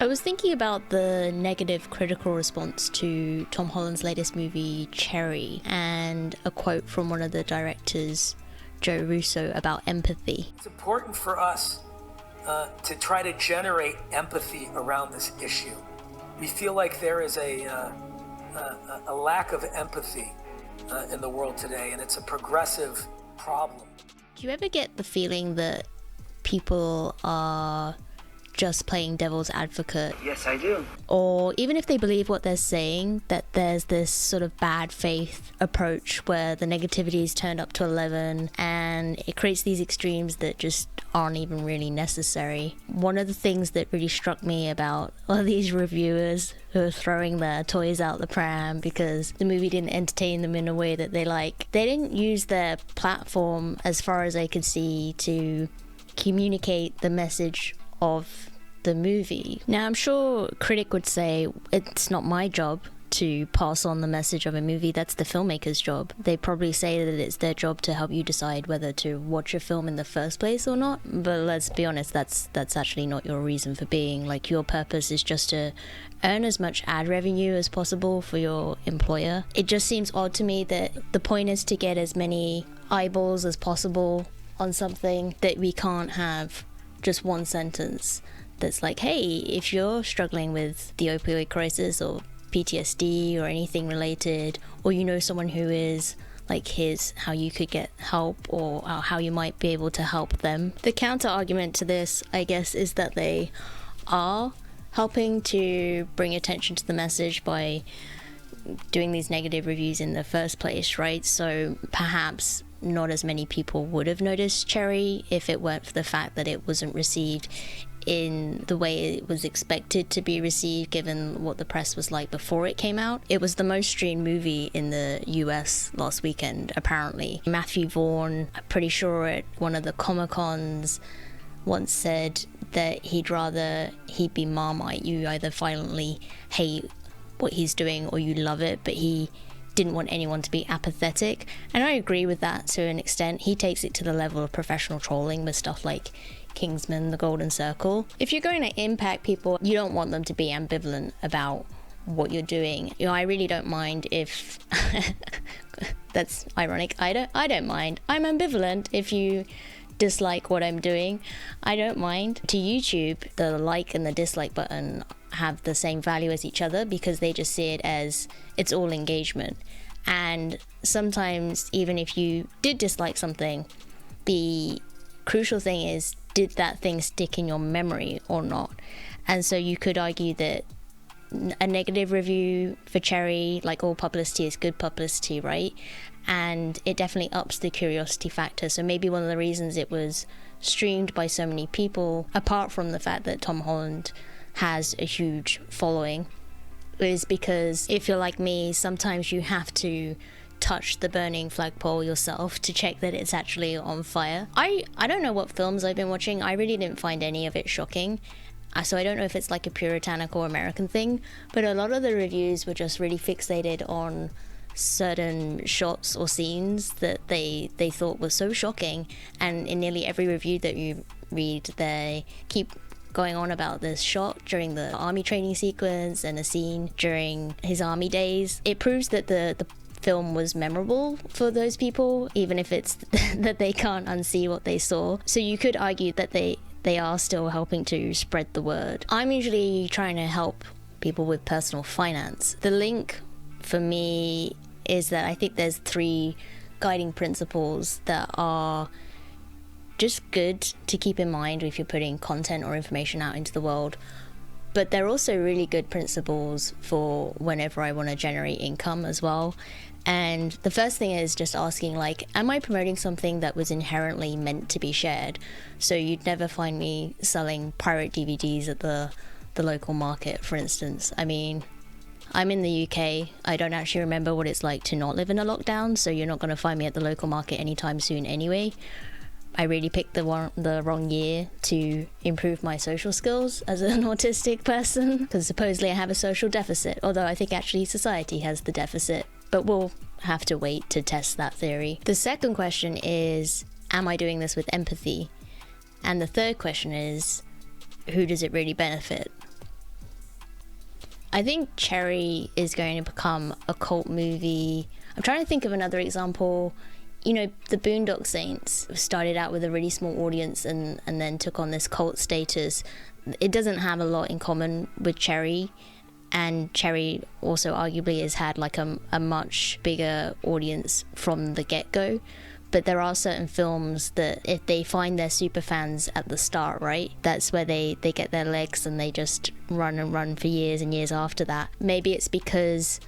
I was thinking about the negative critical response to Tom Holland's latest movie, Cherry, and a quote from one of the directors, Russo, about empathy. It's important for us to try to generate empathy around this issue. We feel like there is a lack of empathy in the world today, and it's a progressive problem. Do you ever get the feeling that people are just playing devil's advocate? Yes, I do. Or even if they believe what they're saying, that there's this sort of bad faith approach where the negativity is turned up to 11 and it creates these extremes that just aren't even really necessary. One of the things that really struck me about all these reviewers who are throwing their toys out the pram because the movie didn't entertain them in a way that they like, they didn't use their platform, as far as I could see, to communicate the message of the movie. Now, I'm sure a critic would say it's not my job to pass on the message of a movie, that's the filmmaker's job. They probably say that it's their job to help you decide whether to watch a film in the first place or not, but let's be honest, that's actually not your reason for being. Like, your purpose is just to earn as much ad revenue as possible for your employer. It just seems odd to me that the point is to get as many eyeballs as possible on something, that we can't have just one sentence that's like, hey, if you're struggling with the opioid crisis or PTSD or anything related, or you know someone who is, like, here's how you could get help, or how you might be able to help them. The counter argument to this, I guess, is that they are helping to bring attention to the message by doing these negative reviews in the first place, right? So perhaps not as many people would have noticed Cherry if it weren't for the fact that it wasn't received in the way it was expected to be received, given what the press was like before it came out. It was the most streamed movie in the US last weekend, apparently. Matthew Vaughn, I'm pretty sure at one of the Comic-Cons, once said that he'd rather he'd be Marmite. You either violently hate what he's doing or you love it, but he didn't want anyone to be apathetic. And I agree with that to an extent. He takes it to the level of professional trolling with stuff like Kingsman, The Golden Circle. If you're going to impact people, you don't want them to be ambivalent about what you're doing. You know, I really don't mind if that's ironic. I don't mind. I'm ambivalent if you dislike what I'm doing. I don't mind. To YouTube, the like and the dislike button have the same value as each other because they just see it as it's all engagement. And sometimes, even if you did dislike something, the crucial thing is, did that thing stick in your memory or not? And so you could argue that a negative review for Cherry, like all publicity is good publicity, right? And it definitely ups the curiosity factor. So maybe one of the reasons it was streamed by so many people, apart from the fact that Tom Holland has a huge following, is because if you're like me, sometimes you have to touch the burning flagpole yourself to check that it's actually on fire. I don't know what films I've been watching. I really didn't find any of it shocking. So I don't know if it's like a puritanical American thing, but a lot of the reviews were just really fixated on certain shots or scenes that they thought were so shocking. And in nearly every review that you read, they keep going on about this shot during the army training sequence and a scene during his army days. It proves that the film was memorable for those people, even if it's that they can't unsee what they saw. So you could argue that they are still helping to spread the word. I'm usually trying to help people with personal finance. The link for me is that I think there's 3 guiding principles that are just good to keep in mind if you're putting content or information out into the world. But they're also really good principles for whenever I want to generate income as well. And the first thing is just asking, like, am I promoting something that was inherently meant to be shared? So you'd never find me selling pirate DVDs at the local market, for instance. I mean, I'm in the UK. I don't actually remember what it's like to not live in a lockdown, so you're not going to find me at the local market anytime soon anyway. I really picked the wrong year to improve my social skills as an autistic person, because supposedly I have a social deficit, although I think actually society has the deficit. But we'll have to wait to test that theory. The second question is, am I doing this with empathy? And the third question is, who does it really benefit? I think Cherry is going to become a cult movie. I'm trying to think of another example. You know, the Boondock Saints started out with a really small audience and then took on this cult status. It doesn't have a lot in common with Cherry, and Cherry also arguably has had like a much bigger audience from the get-go. But there are certain films that if they find their super fans at the start, right, that's where they get their legs and they just run and run for years and years after that. Maybe it's because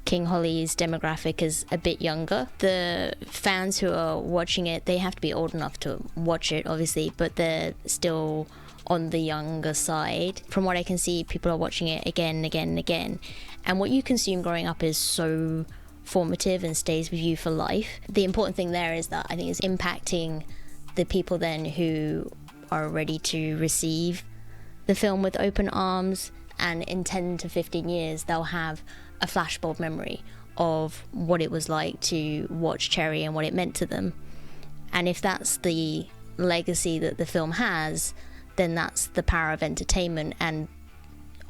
King Holly's demographic is a bit younger. The fans who are watching it, they have to be old enough to watch it, obviously, but they're still on the younger side. From what I can see, people are watching it again and again and again. And what you consume growing up is so formative and stays with you for life. The important thing there is that I think it's impacting the people then who are ready to receive the film with open arms, and in 10 to 15 years they'll have a flashbulb memory of what it was like to watch Cherry and what it meant to them. And if that's the legacy that the film has, then that's the power of entertainment. And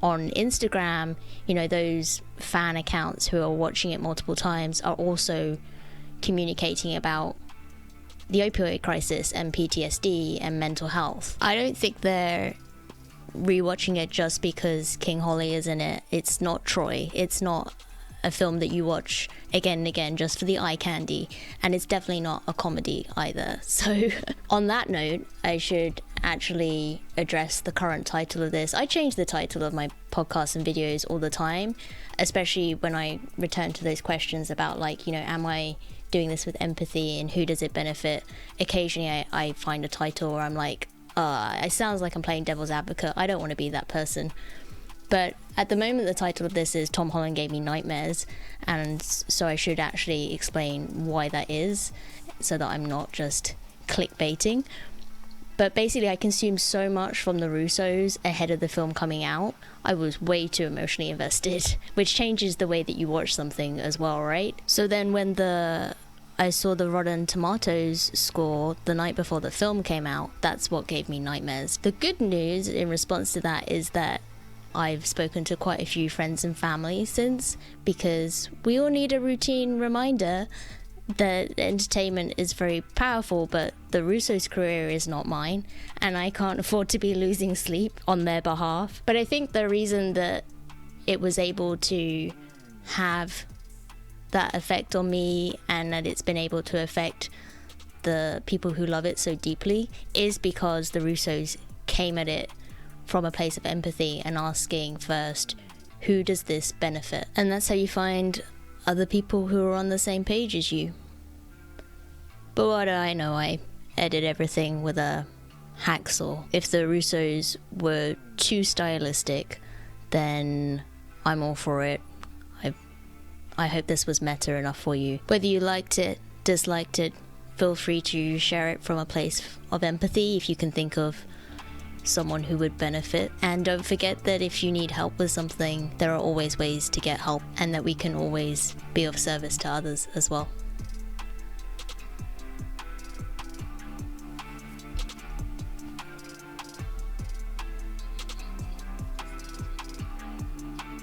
on Instagram, you know, those fan accounts who are watching it multiple times are also communicating about the opioid crisis and PTSD and mental health. I don't think they're rewatching it just because King Holly is in it. It's not Troy. It's not a film that you watch again and again just for the eye candy, and it's definitely not a comedy either. So on that note, I should actually address the current title of this. I change the title of my podcasts and videos all the time, especially when I return to those questions about, like, you know, am I doing this with empathy and who does it benefit? Occasionally I find a title where I'm like, it sounds like I'm playing devil's advocate. I don't want to be that person. But at the moment, the title of this is Tom Holland Gave Me Nightmares, and so I should actually explain why that is, so that I'm not just clickbaiting. But basically, I consumed so much from the Russos ahead of the film coming out. I was way too emotionally invested, which changes the way that you watch something as well, right? So then when I saw the Rotten Tomatoes score the night before the film came out, that's what gave me nightmares. The good news in response to that is that I've spoken to quite a few friends and family since, because we all need a routine reminder that entertainment is very powerful, but the Russo's career is not mine, and I can't afford to be losing sleep on their behalf. But I think the reason that it was able to have that effect on me, and that it's been able to affect the people who love it so deeply, is because the Russos came at it from a place of empathy and asking first, who does this benefit? And that's how you find other people who are on the same page as you. But what do I know? I edit everything with a hacksaw. If the Russos were too stylistic, then I'm all for it. I hope this was meta enough for you. Whether you liked it, disliked it, feel free to share it from a place of empathy if you can think of someone who would benefit. And don't forget that if you need help with something, there are always ways to get help, and that we can always be of service to others as well.